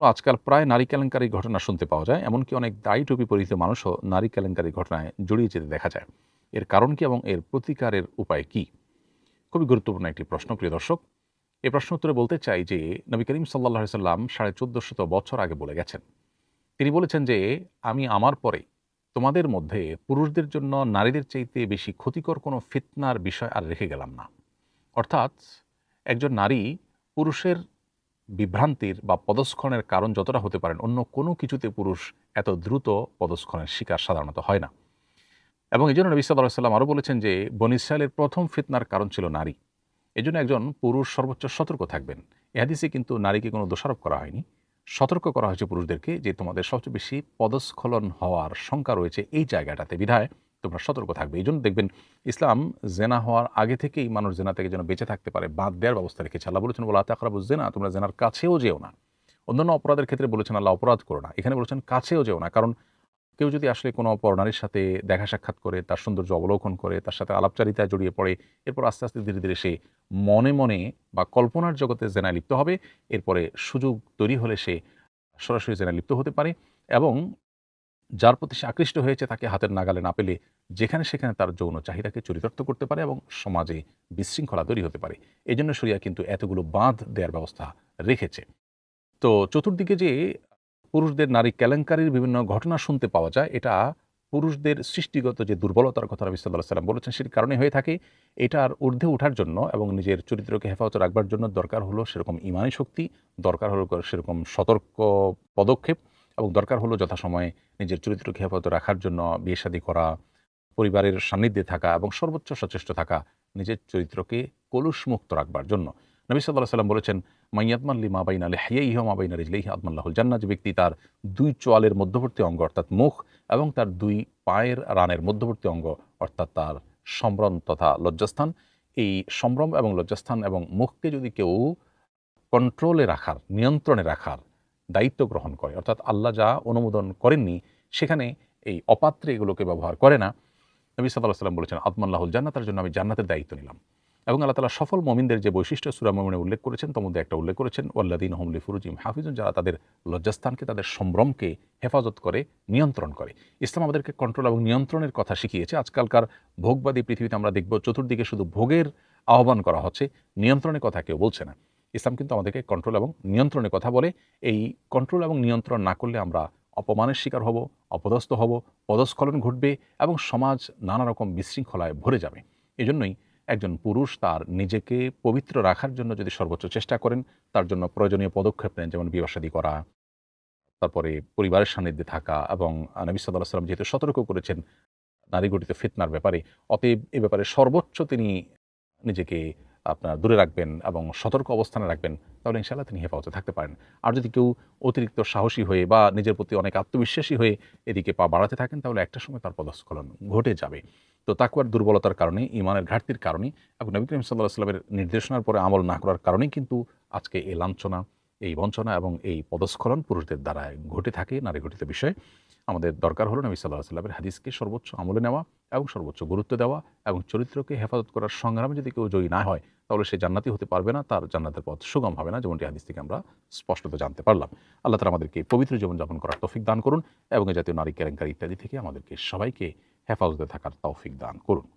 আজকাল প্রায় নারী কেলেঙ্কারির ঘটনা শুনতে পাওয়া যায়। এমনকি অনেক দায়ী টুপি পরিহিত মানুষও নারী কেলেঙ্কারির ঘটনায় জড়িয়ে যেতে দেখা যায়। এর কারণ কি এবং এর প্রতিকারের উপায় কি? খুবই গুরুত্বপূর্ণ একটি প্রশ্ন, প্রিয় দর্শক। এই প্রশ্ন উত্তরে বলতে চাই যে নবী করিম সাল্লাল্লাহু আলাইহি সাল্লাম ১৪৫০ বছর আগে বলে গেছেন। তিনি বলেছেন যে, "আমি আমার পরে তোমাদের মধ্যে পুরুষদের জন্য নারীদের চাইতে বেশি ক্ষতিকর কোনো ফিতনার বিষয় আর রেখে গেলাম না।" অর্থাৎ একজন নারী পুরুষের বিভ্রান্তির বা পদস্খলনের কারণ যতটা হতে পারেন, অন্য কোনো কিছুতে পুরুষ এত দ্রুত পদস্খলনের শিকার সাধারণত হয় না। এবং এজন্য নবী সাল্লাল্লাহু আলাইহি ওয়াসাল্লাম আরও বলেছেন যে, বনী ইসরাইলের প্রথম ফিতনার কারণ ছিল নারী। এজন্য একজন পুরুষ সর্বোচ্চ সতর্ক থাকবেন। এ হাদিসে কিন্তু নারীকে কোনো দোষারোপ করা হয়নি। সতর্ক করা হয়েছে পুরুষদেরকে যে, তোমাদের সবচেয়ে বেশি পদস্খলন হওয়ার শঙ্কা রয়েছে এই জায়গাটাতে, বিধায় তোমরা সতর্ক থাকবে। এইজন্য দেখবেন ইসলাম জেনা হওয়ার আগে থেকেই মানুষ জেনা থেকে যেন বেঁচে থাকতে পারে বাদ দেওয়ার ব্যবস্থা রেখেছে। আল্লাহ বলেছেন, ওয়ালা তাকরাবুজ জিনা, তোমরা জেনার কাছেও যেও না। অন্যান্য অপরাধের ক্ষেত্রে বলেছেন আল্লাহ অপরাধ করো না। এখানে বলেছেন কাছেও যেও না। কারণ কেউ যদি আসলে কোনো পরনারীর সাথে দেখা সাক্ষাৎ করে, তার সৌন্দর্য অবলোকন করে, তার সাথে আলাপচারিতায় জড়িয়ে পড়ে, এরপর আস্তে, আস্তে ধীরে, ধীরে সে মনে, মনে বা কল্পনার জগতে জেনায় লিপ্ত হবে। এরপরে সুযোগ তৈরি হলে সে সরাসরি জেনায় লিপ্ত হতে পারে এবং যার প্রতি সে আকৃষ্ট হয়েছে তাকে হাতের নাগালে না পেলে যেখানে সেখানে তার যৌন চাহিদাকে চরিতার্থ করতে পারে এবং সমাজে বিশৃঙ্খলা তৈরি হতে পারে। এজন্য শরিয়া কিন্তু এতগুলো বাঁধ দেওয়ার ব্যবস্থা রেখেছে। তো চতুর্দিকে যে পুরুষদের নারী কেলেঙ্কারির বিভিন্ন ঘটনা শুনতে পাওয়া যায়, এটা পুরুষদের সৃষ্টিগত যে দুর্বলতার কথা নবী সাল্লাল্লাহু আলাইহি সাল্লাম বলেছেন সেটির কারণে হয়ে থাকে। এটার ঊর্ধ্বে ওঠার জন্য এবং নিজের চরিত্রকে হেফাজত রাখবার জন্য দরকার হলো সেরকম ঈমানী শক্তি, দরকার হলো সেরকম সতর্ক পদক্ষেপ এবং দরকার হলো যথাসময়ে নিজের চরিত্রকে হেফাজত রাখার জন্য বিয়ে-শাদী করা, পরিবারের সান্নিধ্যে থাকা এবং সর্বোচ্চ সচেষ্ট থাকা নিজের চরিত্রকে কলুষমুক্ত রাখবার জন্য। নবী সাল্লাল্লাহু আলাইহি সাল্লাম বলেছেন, মাইয়াতমান লিমা বাইনা লিহইয়াইহি ওয়া মা বাইনা রিজলাইহি আদমাল্লাহুল জান্নাহ, যে ব্যক্তি তার ২ চোয়ালের মধ্যবর্তী অঙ্গ অর্থাৎ মুখ এবং তার ২ পায়ের রানের মধ্যবর্তী অঙ্গ অর্থাৎ তার সম্ভ্রম তথা লজ্জাস্থান, এই সম্ভ্রম এবং লজ্জাস্থান এবং মুখকে যদি কেউ কন্ট্রোলে রাখার, নিয়ন্ত্রণে রাখার দায়িত্ব গ্রহণ করে, অর্থাৎ আল্লাহ যা অনুমোদন করেননি সেখানে এই অপাত্রে এগুলোকে ব্যবহার করে না, নবী সাল্লাল্লাহু আলাইহি ওয়াসাল্লাম বলেছেন, আদমাল্লাহুল জান্নাহ, তার জন্য আমি জান্নাতের দায়িত্ব নিলাম। এবং আল্লাহ তাআলা সফল মুমিনদের যে বৈশিষ্ট্য সূরা মুমিনে উল্লেখ করেছেন তার মধ্যে একটা উল্লেখ করেছেন, ওয়াল্লাযীনা হুম লিফুরুজিহিম হাফিজুন, যারা তাদের লজ্জাস্থানকে, তাদের সম্ভ্রমকে হেফাজত করে, নিয়ন্ত্রণ করে। ইসলাম আমাদেরকে কন্ট্রোল এবং নিয়ন্ত্রণের কথা শিখিয়েছে। আজকালকার ভোগবাদী পৃথিবীতে আমরা দেখব চতুর্দিকে শুধু ভোগের আহ্বান করা হচ্ছে, নিয়ন্ত্রণের কথা কেউ বলছে না। ইসলাম কিন্তু আমাদেরকে কন্ট্রোল এবং নিয়ন্ত্রণের কথা বলে। এই কন্ট্রোল এবং নিয়ন্ত্রণ না করলে আমরা অপমানের শিকার হব, অপদস্থ হব, পদস্খলন ঘটবে এবং সমাজ নানা রকম বিশৃঙ্খলায় ভরে যাবে। এজন্যই একজন পুরুষ তার নিজেকে পবিত্র রাখার জন্য যদি সর্বোচ্চ চেষ্টা করেন, তার জন্য প্রয়োজনীয় পদক্ষেপ নেন, যেমন বিবাহ-শাদী করা, তারপরে পরিবারের সান্নিধ্যে থাকা এবং নবী সাল্লাল্লাহু আলাইহি ওয়াসাল্লাম যেহেতু সতর্ক করেছেন নারী ঘটিত ফিতনার ব্যাপারে, অতএব এ ব্যাপারে সর্বোচ্চ তিনি নিজেকে আপনার দূরে রাখবেন এবং সতর্ক অবস্থানে রাখবেন, তাহলে ইনশাআল্লাহ তিনি হেফাজতে থাকতে পারেন। আর যদি কেউ অতিরিক্ত সাহসী হয়ে বা নিজের প্রতি অনেক আত্মবিশ্বাসী হয়ে এদিকে পা বাড়াতে থাকেন, তাহলে একটা সময় তার পদস্খলন ঘটে যাবে। তো তাকওয়ার দুর্বলতার কারণে, ঈমানের ঘাটতির কারণে এবং নবী করিম সাল্লাল্লাহু আলাইহি ওয়াসাল্লামের নির্দেশনার পরে আমল না করার কারণেই কিন্তু আজকে এই লাঞ্ছনা, এই বঞ্চনা এবং এই পদস্খলন পুরুষদের দ্বারা ঘটে থাকে নারী ঘটিত বিষয়ে। আমাদের দরকার হলো নবী সাল্লাল্লাহু আলাইহি ওয়াসাল্লামের হাদিসকে সর্বোচ্চ আমলে নেওয়া এবং সর্বোচ্চ গুরুত্ব দেওয়া এবং চরিত্রকে হেফাজত করার সংগ্রামে যদি কেউ জয়ী না হয়, তাহলে সে জান্নাতি হতে পারবে না, তার জান্নাতের পথ সুগম হবে না, যেমনটি হাদিস থেকে আমরা স্পষ্টত জানতে পারলাম। আল্লাহ তাআলা আমাদেরকে পবিত্র জীবনযাপন করার তৌফিক দান করুন এবং এ জাতীয় নারী কেলেঙ্কারি ইত্যাদি থেকে আমাদেরকে সবাইকে হেফাজতে থাকার তৌফিক দান করুন।